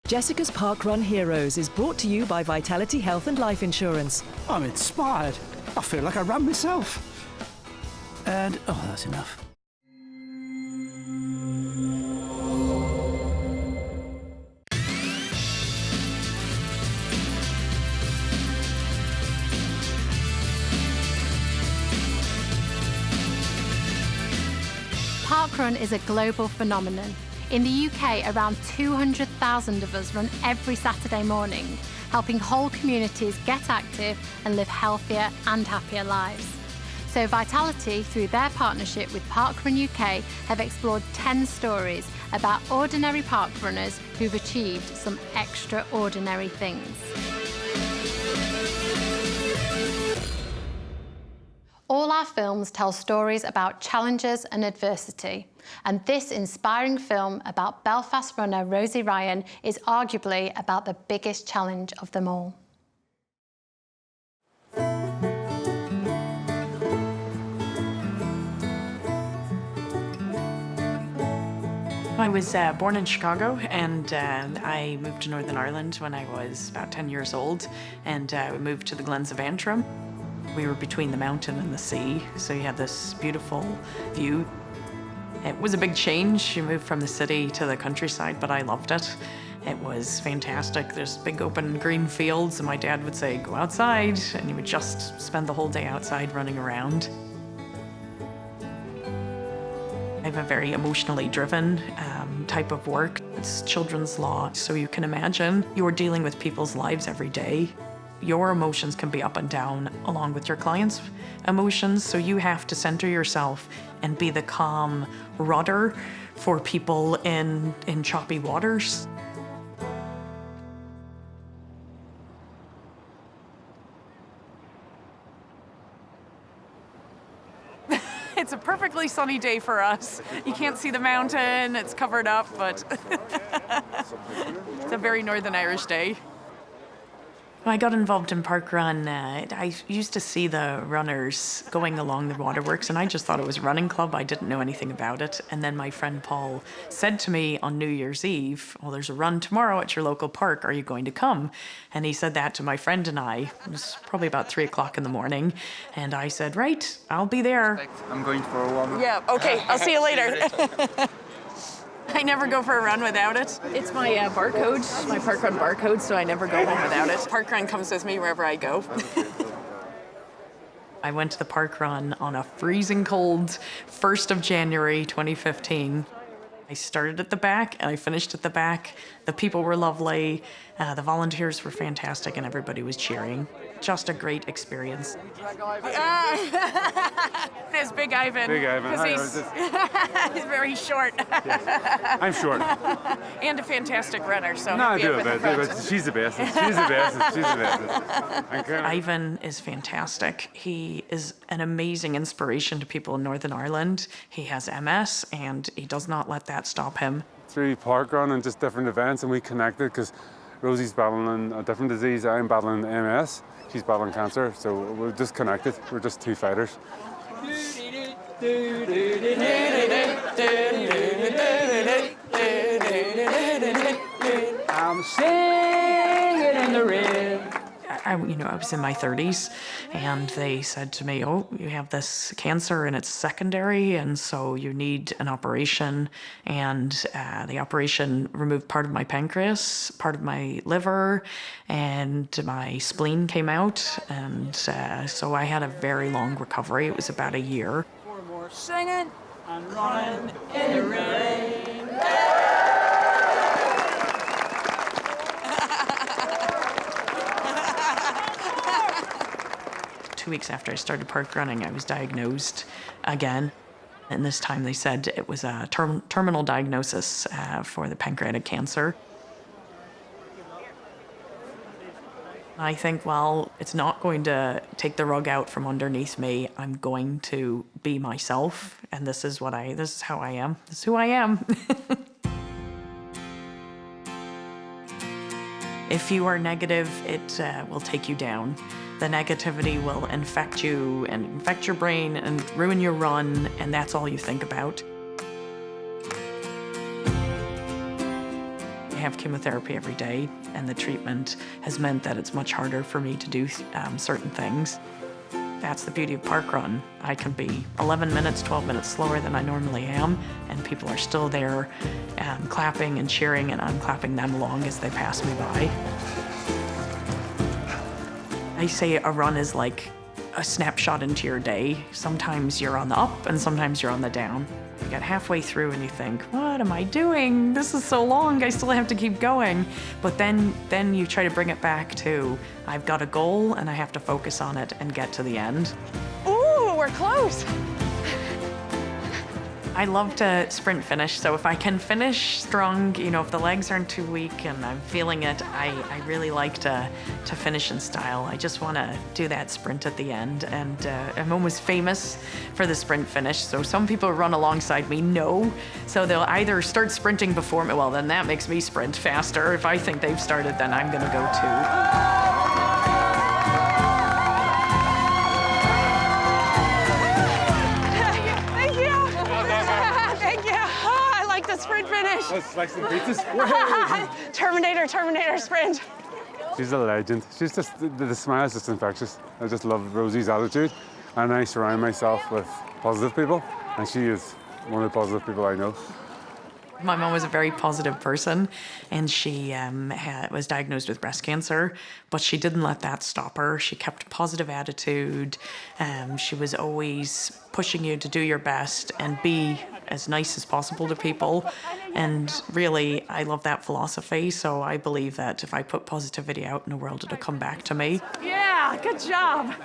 Jessica's Parkrun Heroes is brought to you by Vitality Health and Life Insurance. I'm inspired. I feel like I ran myself. And, oh, that's enough. Parkrun is a global phenomenon. In the UK, around 200,000 of us run every Saturday morning, helping whole communities get active and live healthier and happier lives. So Vitality, through their partnership with Parkrun UK, have explored 10 stories about ordinary parkrunners who've achieved some extraordinary things. All our films tell stories about challenges and adversity, and this inspiring film about Belfast runner Rosy Ryan is arguably about the biggest challenge of them all. I was born in Chicago, and I moved to Northern Ireland when I was about 10 years old, and we moved to the Glens of Antrim. We were between the mountain and the sea, so you had this beautiful view. It was a big change. You moved from the city to the countryside, but I loved it. It was fantastic. There's big open green fields, and my dad would say, go outside, and you would just spend the whole day outside running around. I have a very emotionally driven type of work. It's children's law, so you can imagine you're dealing with people's lives every day. Your emotions can be up and down along with your clients' emotions, so you have to center yourself and be the calm rudder for people in choppy waters. It's a perfectly sunny day for us. You can't see the mountain, it's covered up, but it's a very Northern Irish day. When I got involved in parkrun, I used to see the runners going along the waterworks, and I just thought it was a running club. I didn't know anything about it. And then my friend Paul said to me on New Year's Eve, well, there's a run tomorrow at your local park. Are you going to come? And he said that to my friend and I. It was probably about 3 o'clock in the morning. And I said, right, I'll be there. I'm going for a walk. Yeah, okay, I'll see you later. I never go for a run without it. It's my barcode, my parkrun barcode, so I never go home without it. Parkrun comes with me wherever I go. I went to the parkrun on a freezing cold 1st of January 2015. I started at the back and I finished at the back. The people were lovely, the volunteers were fantastic, and everybody was cheering. Just a great experience. There's Big Ivan. Big Ivan. He's very short. Yeah. I'm short. And a fantastic runner, so no, I do it, but she's the best. She's the best. She's the best. Ivan is fantastic. He is an amazing inspiration to people in Northern Ireland. He has MS, and he does not let that stop him. Through parkrun and just different events, and we connected because Rosie's battling a different disease. I'm battling MS. She's battling cancer, so we're just connected. We're just two fighters. I'm singing in the rain. I was in my 30s, and they said to me, oh, you have this cancer and it's secondary, and so you need an operation. And the operation removed part of my pancreas, part of my liver, and my spleen came out. And so I had a very long recovery. It was about a year. 4 more singing and running in the rain. 2 weeks after I started park running, I was diagnosed again. And this time they said it was a terminal diagnosis for the pancreatic cancer. I think, well, it's not going to take the rug out from underneath me. I'm going to be myself, and this is how I am. This is who I am. If you are negative, it will take you down. The negativity will infect you and infect your brain and ruin your run, and that's all you think about. I have chemotherapy every day, and the treatment has meant that it's much harder for me to do certain things. That's the beauty of parkrun. I can be 11 minutes, 12 minutes slower than I normally am, and people are still there clapping and cheering, and I'm clapping them along as they pass me by. I say a run is like a snapshot into your day. Sometimes you're on the up and sometimes you're on the down. You get halfway through and you think, what am I doing? This is so long, I still have to keep going. But then you try to bring it back to, I've got a goal and I have to focus on it and get to the end. Ooh, we're close. I love to sprint finish, so if I can finish strong, you know, if the legs aren't too weak and I'm feeling it, I really like to finish in style. I just want to do that sprint at the end, and I'm almost famous for the sprint finish, so some people run alongside me know, so they'll either start sprinting before me, well then that makes me sprint faster. If I think they've started, then I'm gonna go too. Sprint finish. Let's slice some pizzas. Terminator sprint. She's a legend. She's just, the smile is just infectious. I just love Rosy's attitude. And I surround myself with positive people. And she is one of the positive people I know. My mom was a very positive person, and she was diagnosed with breast cancer, but she didn't let that stop her. She kept a positive attitude. She was always pushing you to do your best and be as nice as possible to people. And really, I love that philosophy, so I believe that if I put positivity out in the world, it'll come back to me. Yeah, good job.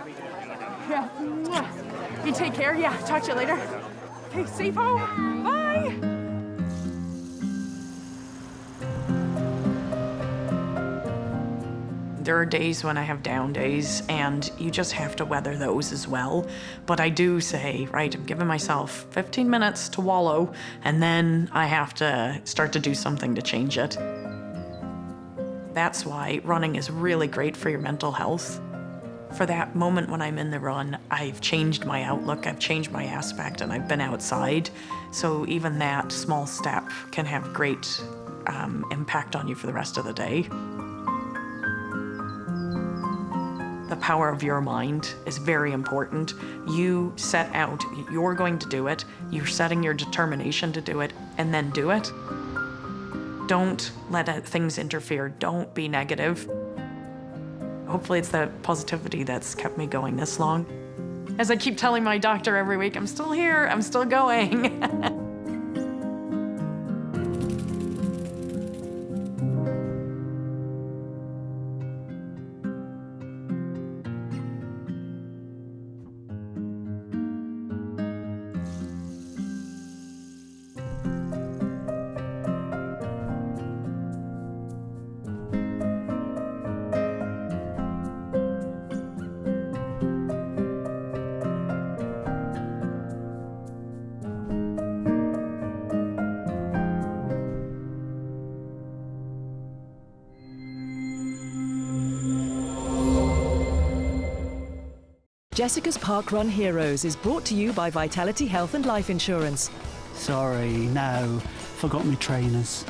Yeah. You take care. Yeah, talk to you later. Okay, safe home. Bye. There are days when I have down days, and you just have to weather those as well. But I do say, right, I'm giving myself 15 minutes to wallow, and then I have to start to do something to change it. That's why running is really great for your mental health. For that moment when I'm in the run, I've changed my outlook, I've changed my aspect, and I've been outside. So even that small step can have great impact on you for the rest of the day. The power of your mind is very important. You set out, you're going to do it, you're setting your determination to do it, and then do it. Don't let things interfere, don't be negative. Hopefully it's that positivity that's kept me going this long. As I keep telling my doctor every week, I'm still here, I'm still going. Jessica's Parkrun Heroes is brought to you by Vitality Health and Life Insurance. Sorry, no. Forgot my trainers.